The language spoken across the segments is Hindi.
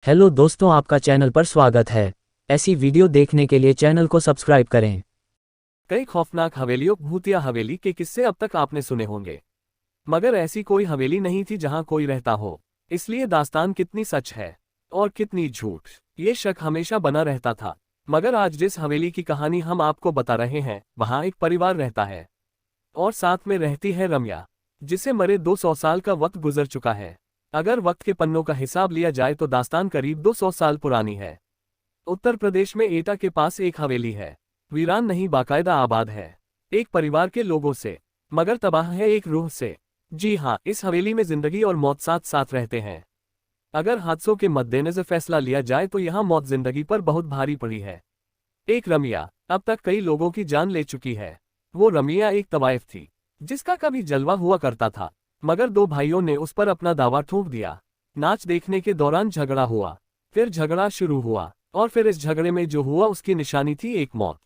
हेलो दोस्तों, आपका चैनल पर स्वागत है। ऐसी वीडियो देखने के लिए चैनल को सब्सक्राइब करें। कई खौफनाक हवेलियों भूतिया हवेली के किस्से अब तक आपने सुने होंगे, मगर ऐसी कोई हवेली नहीं थी जहां कोई रहता हो। इसलिए दास्तान कितनी सच है और कितनी झूठ, ये शक हमेशा बना रहता था। मगर आज जिस हवेली की कहानी हम आपको बता रहे हैं, वहां एक परिवार रहता है और साथ में रहती है रम्या, जिसे मरे 200 साल का वक्त गुजर चुका है। अगर वक्त के पन्नों का हिसाब लिया जाए तो दास्तान करीब 200 साल पुरानी है। उत्तर प्रदेश में एटा के पास एक हवेली है। वीरान नहीं, बाकायदा आबाद है एक परिवार के लोगों से, मगर तबाह है एक रूह से। जी हाँ, इस हवेली में जिंदगी और मौत साथ साथ रहते हैं। अगर हादसों के मद्देनजर फैसला लिया जाए तो यहाँ मौत जिंदगी पर बहुत भारी पड़ी है। एक रमिया अब तक कई लोगों की जान ले चुकी है। वो रमिया एक तवाइफ थी जिसका कभी जलवा हुआ करता था, मगर दो भाइयों ने उस पर अपना दावा ठोक दिया। नाच देखने के दौरान झगड़ा हुआ, फिर झगड़ा शुरू हुआ और फिर इस झगड़े में जो हुआ उसकी निशानी थी एक मौत।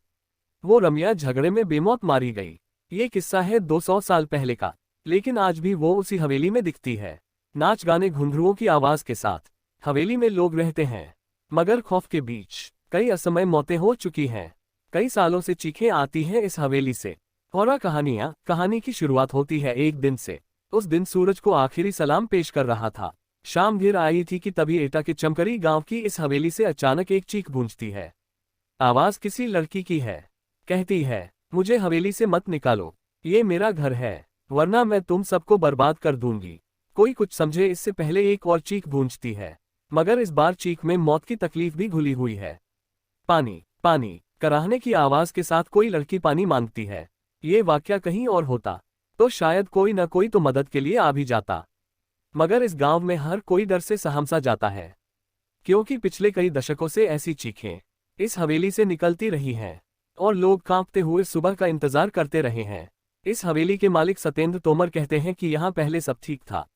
वो रमिया झगड़े में बेमौत मारी गई। ये किस्सा है 200 साल पहले का, लेकिन आज भी वो उसी हवेली में दिखती है, नाच गाने घुंघरुओं की आवाज के साथ। हवेली में लोग रहते हैं, मगर खौफ के बीच कई असमय मौतें हो चुकी हैं। कई सालों से चीखें आती हैं इस हवेली से। और कहानी की शुरुआत होती है एक दिन से। उस दिन सूरज को आखिरी सलाम पेश कर रहा था। शाम घिर आई थी कि तभी एटा के चमकरी गांव की इस हवेली से अचानक एक चीख गूंजती है। आवाज किसी लड़की की है। कहती है, मुझे हवेली से मत निकालो, ये मेरा घर है, वरना मैं तुम सबको बर्बाद कर दूंगी। कोई कुछ समझे इससे पहले एक और चीख गूंजती है, मगर इस बार चीख में मौत की तकलीफ भी घुली हुई है। पानी पानी कराहने की आवाज के साथ कोई लड़की पानी मांगती है। ये वाकया कहीं और होता तो शायद कोई न कोई तो मदद के लिए आ भी जाता, मगर इस गांव में हर कोई डर से सहमसा जाता है, क्योंकि पिछले कई दशकों से ऐसी चीखें इस हवेली से निकलती रही हैं और लोग कांपते हुए सुबह का इंतजार करते रहे हैं। इस हवेली के मालिक सत्येंद्र तोमर कहते हैं कि यहाँ पहले सब ठीक था,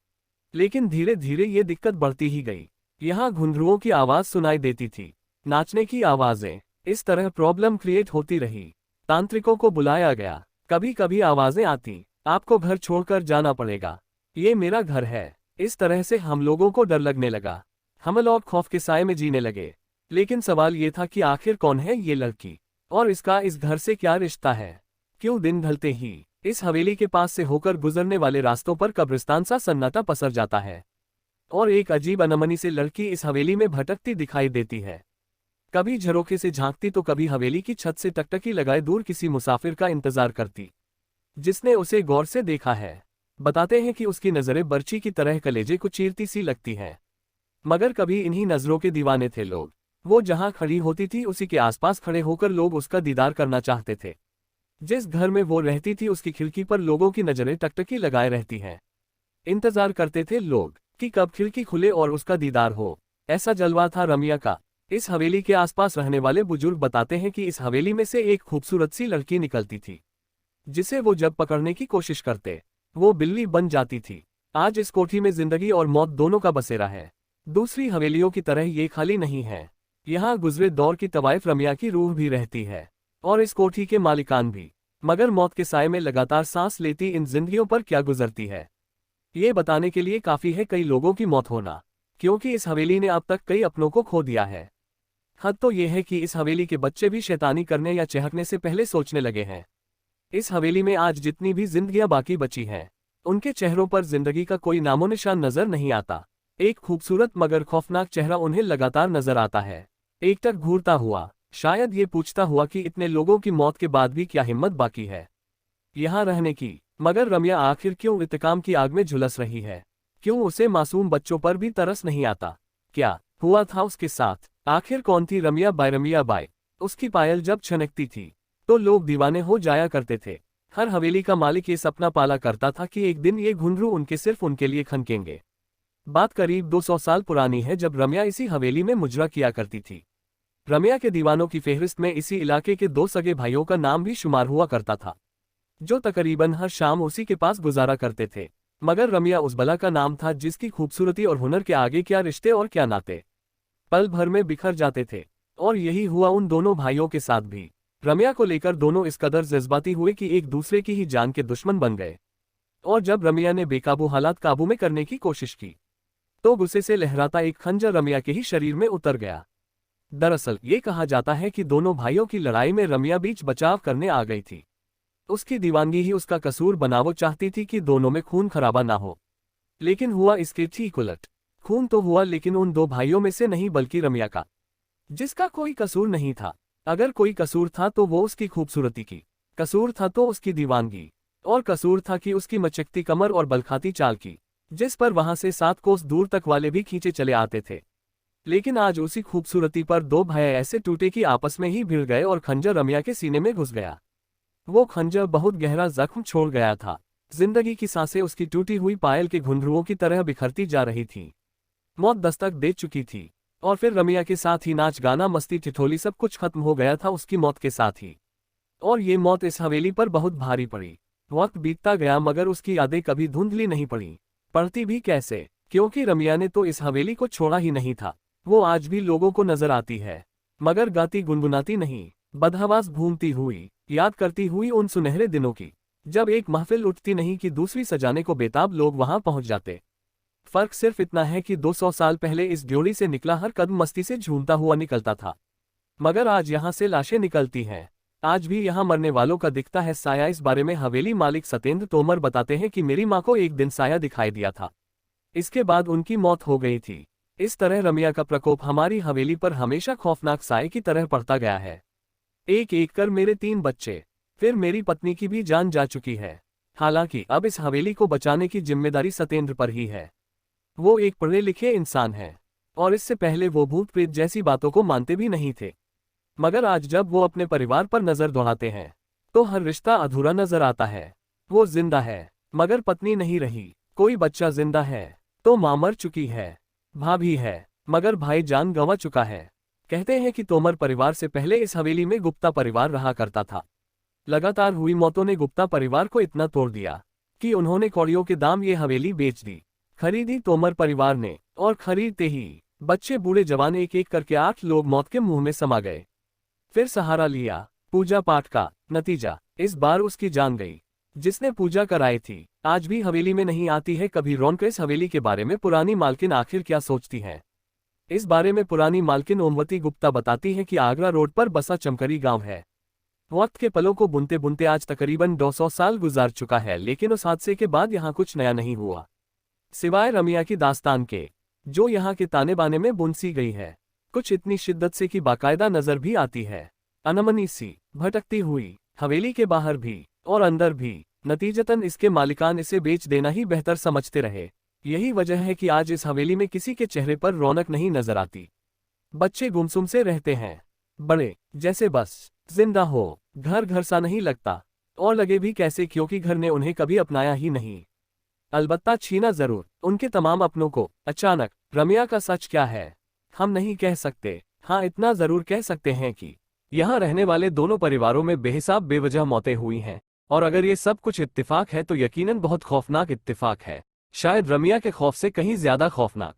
लेकिन धीरे धीरे ये दिक्कत बढ़ती ही गई। यहाँ घुंघरुओं की आवाज सुनाई देती थी, नाचने की आवाजें। इस तरह प्रॉब्लम क्रिएट होती रही। तांत्रिकों को बुलाया गया, कभी कभी आवाजें आती, आपको घर छोड़कर जाना पड़ेगा, ये मेरा घर है। इस तरह से हम लोगों को डर लगने लगा। हम लोग खौफ के साए में जीने लगे। लेकिन सवाल ये था कि आखिर कौन है ये लड़की और इसका इस घर से क्या रिश्ता है। क्यों दिन ढलते ही इस हवेली के पास से होकर गुजरने वाले रास्तों पर कब्रिस्तान सा सन्नाटा पसर जाता है और एक अजीब अनमनी से लड़की इस हवेली में भटकती दिखाई देती है। कभी झरोखे से झांकती तो कभी हवेली की छत से टकटकी लगाए दूर किसी मुसाफिर का इंतजार करती, जिसने उसे गौर से देखा है। बताते हैं कि उसकी नजरें बर्ची की तरह कलेजे को चीरती सी लगती हैं। मगर कभी इन्हीं नजरों के दीवाने थे लोग। वो जहां खड़ी होती थी उसी के आसपास खड़े होकर लोग उसका दीदार करना चाहते थे। जिस घर में वो रहती थी उसकी खिड़की पर लोगों की नजरें टकटकी लगाए रहती हैं। इंतजार करते थे लोग कि कब खिड़की खुले और उसका दीदार हो। ऐसा जलवा था रमिया का। इस हवेली के आसपास रहने वाले बुजुर्ग बताते हैं कि इस हवेली में से एक खूबसूरत सी लड़की निकलती थी, जिसे वो जब पकड़ने की कोशिश करते वो बिल्ली बन जाती थी। आज इस कोठी में जिंदगी और मौत दोनों का बसेरा है। दूसरी हवेलियों की तरह ये खाली नहीं है। यहाँ गुजरे दौर की तवाइफ रमिया की रूह भी रहती है और इस कोठी के मालिकान भी। मगर मौत के साए में लगातार सांस लेती इन जिंदगियों पर क्या गुजरती है, ये बताने के लिए काफी है कई लोगों की मौत होना, क्योंकि इस हवेली ने अब तक कई अपनों को खो दिया है। हद तो ये है कि इस हवेली के बच्चे भी शैतानी करने या चहकने से पहले सोचने लगे हैं। इस हवेली में आज जितनी भी जिंदगियां बाकी बची हैं, उनके चेहरों पर जिंदगी का कोई नामो निशान नजर नहीं आता। एक खूबसूरत मगर खौफनाक चेहरा उन्हें लगातार नजर आता है, एकटक घूरता हुआ, शायद ये पूछता हुआ कि इतने लोगों की मौत के बाद भी क्या हिम्मत बाकी है यहाँ रहने की। मगर रमिया आखिर क्यों इंतकाम की आग में झुलस रही है? क्यों उसे मासूम बच्चों पर भी तरस नहीं आता? क्या हुआ था उसके साथ? आखिर कौन थी रमिया बाई? उसकी पायल जब छनकती थी तो लोग दीवाने हो जाया करते थे। हर हवेली का मालिक ये सपना पाला करता था कि एक दिन ये घुंघरू सिर्फ उनके लिए खनकेंगे। बात करीब 200 साल पुरानी है, जब रमिया इसी हवेली में मुजरा किया करती थी। रमिया के दीवानों की फेहरिस्त में इसी इलाके के 2 सगे भाइयों का नाम भी शुमार हुआ करता था, जो तकरीबन हर शाम उसी के पास गुजारा करते थे। मगर रमिया उस बला का नाम था जिसकी खूबसूरती और हुनर के आगे क्या रिश्ते और क्या नाते, पल भर में बिखर जाते थे। और यही हुआ उन दोनों भाइयों के साथ भी। रमिया को लेकर दोनों इस कदर जज्बाती हुए कि एक दूसरे की ही जान के दुश्मन बन गए। और जब रमिया ने बेकाबू हालात काबू में करने की कोशिश की तो गुस्से से लहराता एक खंजर रम्या के ही शरीर में उतर गया। दरअसल ये कहा जाता है कि दोनों भाइयों की लड़ाई में रम्या बीच बचाव करने आ गई थी। उसकी दीवानगी ही उसका कसूर बना। वो चाहती थी कि दोनों में खून खराबा ना हो, लेकिन हुआ इसके ठीक उलट। खून तो हुआ, लेकिन उन दो भाइयों में से नहीं, बल्कि रम्या का, जिसका कोई कसूर नहीं था। अगर कोई कसूर था तो वो उसकी खूबसूरती की, कसूर था तो उसकी दीवानगी, और कसूर था कि उसकी मचकती कमर और बलखाती चाल की, जिस पर वहां से 7 कोस दूर तक वाले भी खींचे चले आते थे। लेकिन आज उसी खूबसूरती पर दो भाई ऐसे टूटे कि आपस में ही भिड़ गए और खंजर रम्या के सीने में घुस गया। वो खंजर बहुत गहरा जख्म छोड़ गया था। जिंदगी की सांसें उसकी टूटी हुई पायल के घुंघरुओं की तरह बिखरती जा रही थी। मौत दस्तक दे चुकी थी, और फिर रम्या के साथ ही नाच गाना मस्ती ठिठोली सब कुछ खत्म हो गया था उसकी मौत के साथ ही। और ये मौत इस हवेली पर बहुत भारी पड़ी। वक्त बीतता गया मगर उसकी यादें कभी धुंधली नहीं पड़ी। पड़ती भी कैसे, क्योंकि रम्या ने तो इस हवेली को छोड़ा ही नहीं था। वो आज भी लोगों को नजर आती है, मगर गाती गुनगुनाती नहीं, बदहवास घूमती हुई, याद करती हुई उन सुनहरे दिनों की, जब एक महफिल उठती नहीं कि दूसरी सजाने को बेताब लोग वहां पहुंच जाते। फर्क सिर्फ इतना है कि 200 साल पहले इस ड्योढ़ी से निकला हर कदम मस्ती से झूमता हुआ निकलता था, मगर आज यहां से लाशें निकलती हैं। आज भी यहां मरने वालों का दिखता है साया। इस बारे में हवेली मालिक सतेंद्र तोमर बताते हैं कि मेरी मां को एक दिन साया दिखाई दिया था, इसके बाद उनकी मौत हो गई थी। इस तरह रम्या का प्रकोप हमारी हवेली पर हमेशा खौफनाक साए की तरह पड़ता गया है। एक एक कर मेरे 3 बच्चे, फिर मेरी पत्नी की भी जान जा चुकी है। हालांकि अब इस हवेली को बचाने की जिम्मेदारी सतेंद्र पर ही है। वो एक पढ़े लिखे इंसान है, और इससे पहले वो भूत प्रेत जैसी बातों को मानते भी नहीं थे। मगर आज जब वो अपने परिवार पर नजर दौड़ाते हैं तो हर रिश्ता अधूरा नजर आता है। वो जिंदा है मगर पत्नी नहीं रही, कोई बच्चा जिंदा है तो मां मर चुकी है, भाभी है मगर भाई जान गंवा चुका है। कहते हैं कि तोमर परिवार से पहले इस हवेली में गुप्ता परिवार रहा करता था। लगातार हुई मौतों ने गुप्ता परिवार को इतना तोड़ दिया कि उन्होंने कौड़ियों के दाम ये हवेली बेच दी। खरीदी तोमर परिवार ने, और खरीदते ही बच्चे बूढ़े जवान एक एक करके 8 लोग मौत के मुंह में समा गए। फिर सहारा लिया पूजा पाठ का, नतीजा इस बार उसकी जान गई। जिसने पूजा कराई थी आज भी हवेली में नहीं आती है कभी रौनक। इस हवेली के बारे में पुरानी मालकिन आखिर क्या सोचती है, इस बारे में पुरानी मालकिन ओमवती गुप्ता बताती है कि आगरा रोड पर बसा चमकरी गांव है। वक्त के पलों को बुनते बुनते आज तकरीबन 200 साल गुजार चुका है, लेकिन उस हादसे के बाद यहाँ कुछ नया नहीं हुआ, सिवाय रम्या की दास्तान के, जो यहाँ के ताने बाने में बुन सी गई है। कुछ इतनी शिद्दत से कि बाकायदा नजर भी आती है, अनमनी सी भटकती हुई, हवेली के बाहर भी और अंदर भी। नतीजतन इसके मालिकान इसे बेच देना ही बेहतर समझते रहे। यही वजह है कि आज इस हवेली में किसी के चेहरे पर रौनक नहीं नजर आती। बच्चे गुमसुम से रहते हैं, बड़े जैसे बस जिंदा हो। घर घर सा नहीं लगता, और लगे भी कैसे क्योंकि घर ने उन्हें कभी अपनाया ही नहीं, अलबत्ता छीना जरूर उनके तमाम अपनों को। अचानक रम्या का सच क्या है हम नहीं कह सकते। हाँ, इतना जरूर कह सकते हैं कि यहाँ रहने वाले दोनों परिवारों में बेहिसाब बेवजह मौतें हुई हैं, और अगर ये सब कुछ इत्तेफाक है तो यकीनन बहुत खौफनाक इत्तेफाक है, शायद रम्या के खौफ से कहीं ज्यादा खौफनाक।